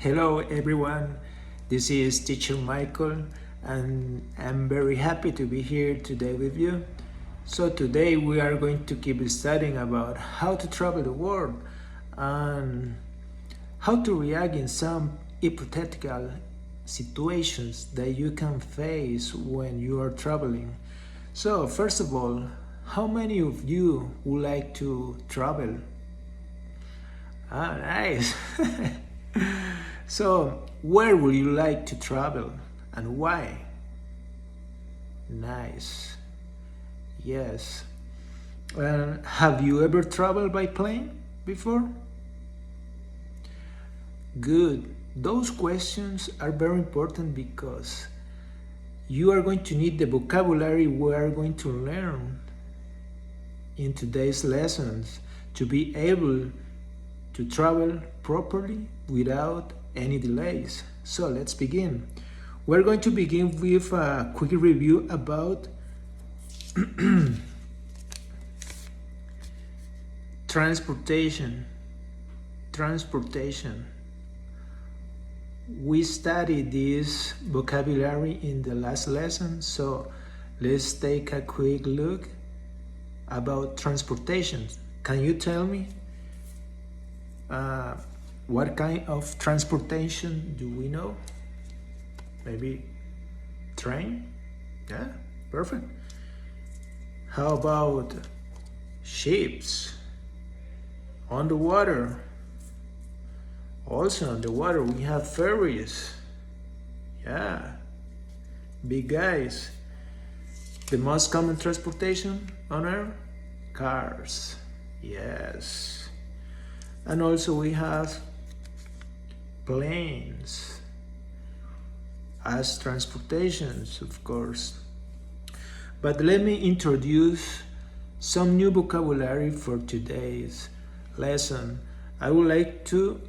Hello everyone, this is Teacher Michael and I'm very happy to be here today with you. So today we are going to keep studying about how to travel the world and how to react in some hypothetical situations that you can face when you are traveling. So first of all, how many of you would like to travel? Ah, nice. So, where would you like to travel and why? Nice. Yes. Have you ever traveled by plane before? Good. Those questions are very important because you are going to need the vocabulary we are going to learn in today's lessons to be able to travel properly without any delays. So let's begin. We're going to begin with a quick review about transportation. Transportation. We studied this vocabulary in the last lesson, so let's take a quick look about transportation. Can you tell me what kind of transportation do we know? Maybe train? Yeah, perfect. How about ships? On the water. Also on the water we have ferries. Yeah, big guys. The most common transportation on earth? Cars. Yes. And also we have planes as transportations, of course. But let me introduce some new vocabulary for today's lesson. I would like to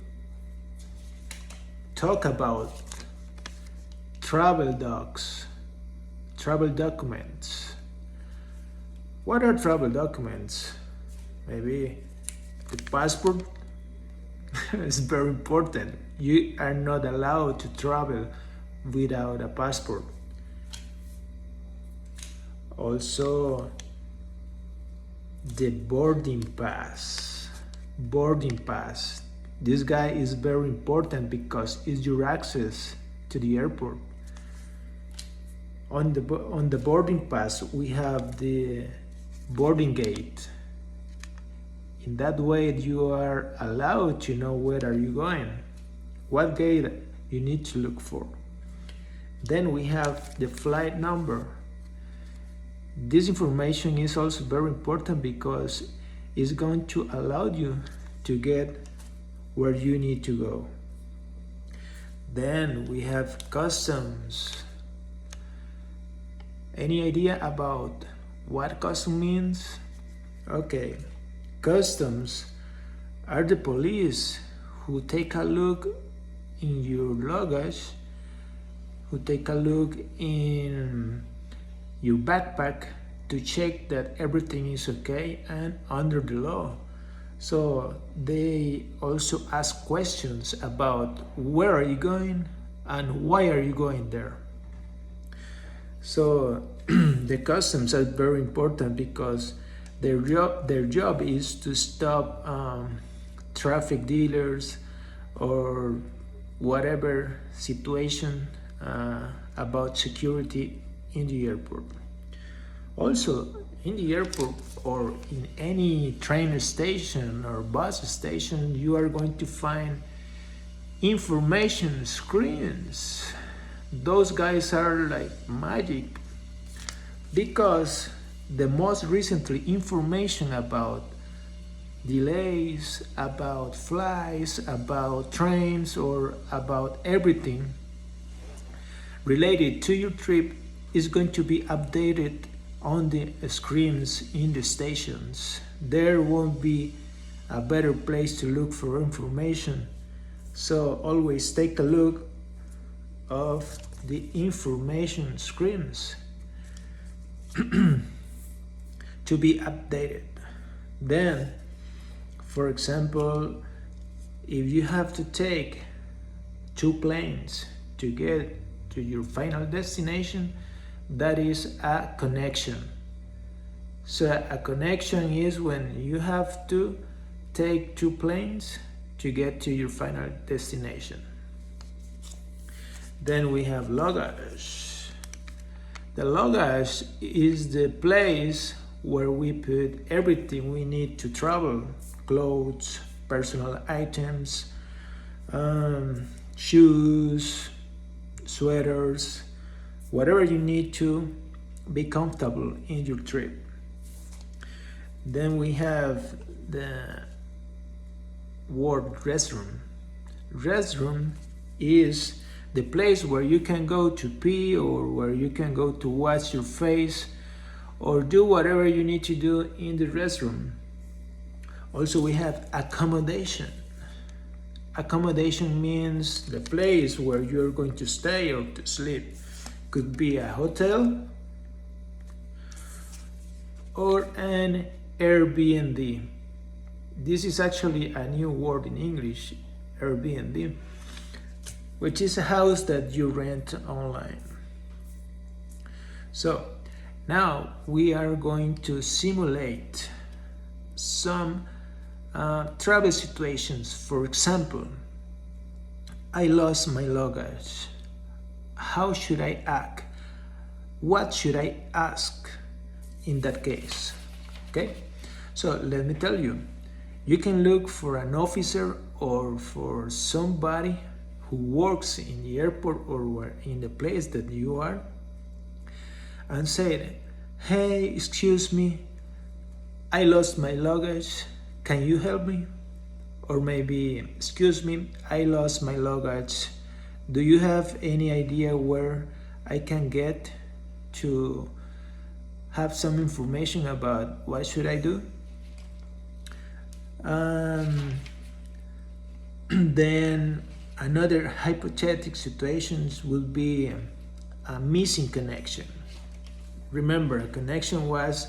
talk about travel docs, travel documents. What are travel documents? Maybe the passport. It's very important. You are not allowed to travel without a passport. Also, the boarding pass. Boarding pass. This guy is very important because it's your access to the airport. On the boarding pass, we have the boarding gate. In that way, you are allowed to know where are you going, what gate you need to look for. Then we have the flight number. This information is also very important because it's going to allow you to get where you need to go. Then we have customs. Any idea about what custom means? Okay. Customs are the police who take a look in your luggage, who take a look in your backpack to check that everything is okay and under the law. So they also ask questions about where are you going and why are you going there. So the customs are very important because their job is to stop traffic dealers or whatever situation about security in the airport. Also, in the airport or in any train station or bus station, you are going to find information screens. Those guys are like magic because the most recently information about delays, about flights, about trains, or about everything related to your trip is going to be updated on the screens in the stations. There won't be a better place to look for information. So always take a look of the information screens to be updated. Then, for example, if you have to take two planes to get to your final destination, that is a connection. So a connection is when you have to take two planes to get to your final destination. Then we have luggage. The luggage is the place where we put everything we need to travel: clothes, personal items, shoes, sweaters, whatever you need to be comfortable in your trip. Then we have the word restroom. Restroom is the place where you can go to pee, or where you can go to wash your face, or do whatever you need to do in the restroom. Also, we have accommodation. Accommodation means the place where you're going to stay or to sleep. Could be a hotel or an Airbnb. This is actually a new word in English, Airbnb, which is a house that you rent online. So now we are going to simulate some travel situations. For example, I lost my luggage. How should I act? What should I ask in that case? Okay, so let me tell you. You can look for an officer or for somebody who works in the airport or in the place that you are, and say, "Hey, excuse me, I lost my luggage. Can you help me?" Or maybe, "Excuse me, I lost my luggage. Do you have any idea where I can get to have some information about what should I do?" Then another hypothetical situations would be a missing connection. Remember, a connection was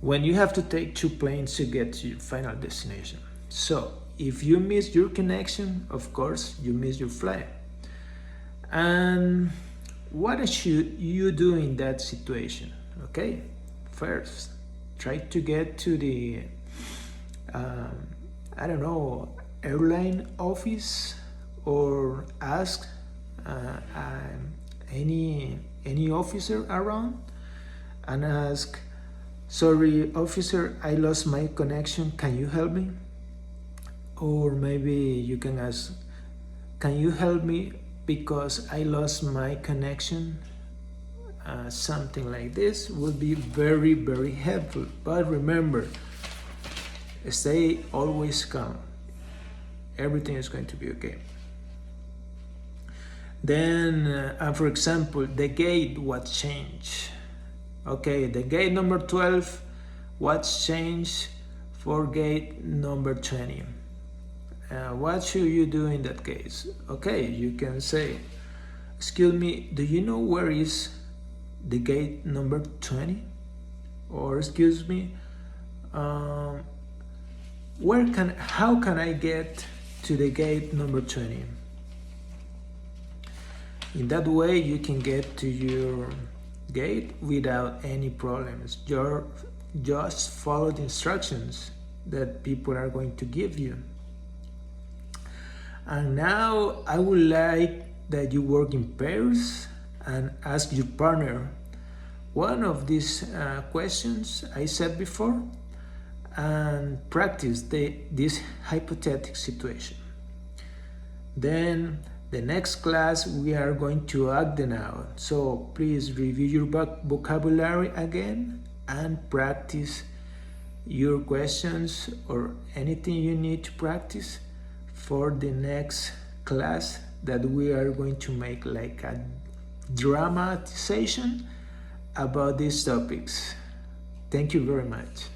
when you have to take two planes to get to your final destination. So if you miss your connection, of course, you miss your flight. And what should you do in that situation? Okay, first, try to get to the airline office, or ask any officer around and ask, "Sorry, officer, I lost my connection. Can you help me?" Or maybe you can ask, "Can you help me because I lost my connection?" Something like this will be very, very helpful. But remember, stay always calm. Everything is going to be okay. Then, for example, the gate, what changed? Okay, the gate number 12, what's changed for gate number 20? What should you do in that case? Okay, you can say, "Excuse me, do you know where is the gate number 20? Or, excuse me, how can I get to the gate number 20? In that way, you can get to your gate without any problems. Just follow the instructions that people are going to give you. And now I would like that you work in pairs and ask your partner one of these questions I said before, and practice this hypothetical situation. Then the next class we are going to act them out. So please review your vocabulary again and practice your questions or anything you need to practice for the next class that we are going to make like a dramatization about these topics. Thank you very much.